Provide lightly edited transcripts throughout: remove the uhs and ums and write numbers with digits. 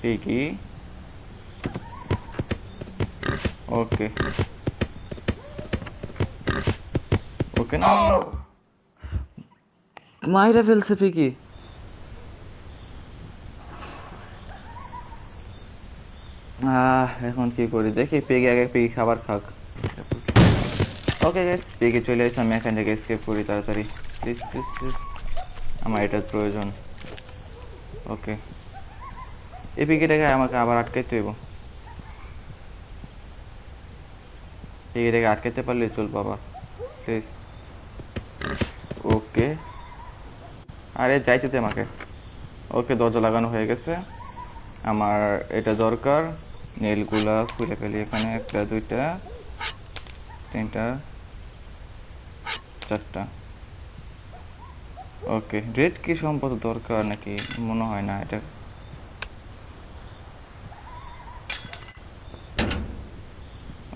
Piggy. ওকে ওকে, না মাইরা ফেলছে পিগি। এখন কি করি দেখি, পিগি আগে পিগি খাবার খাক। ওকে গাইস, পিগি চলে এসে আমি এখান থেকে এসকেপ করি তাড়াতাড়ি। প্লিজ প্লিজ প্লিজ, আমার এটার প্রয়োজন। ওকে, এই পিগিটাকে আমাকে আবার আটকাইতে হইব। পিগিটাকে আটকাইতে পারলে চল বাবা, প্লিজ। ওকে, আরে যাইতে দে আমাকে। ওকে, দরজা লাগানো হয়ে গেছে। আমার এটা দরকার, নেলগুলা খুলে ফেলি এখানে। একটা, দুইটা, তিনটা, চারটা। ওকে, রেড কি সম্পদ দরকার নাকি? মনে হয় না এটা।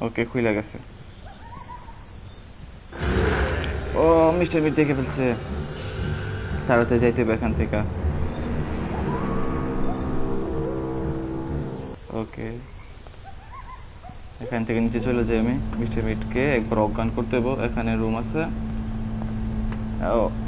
ওকে, খুলে গেছে। ও, মিস্টার মিট দেখে ফেলছে। তাড়াতাড়ি যাইতে হবে এখান থেকে। ওকে, এখান থেকে নিচে চলে যাই আমি। মিস্টার মিটকে একবার অজ্ঞান করতে হবো। এখানে রুম আছে। ও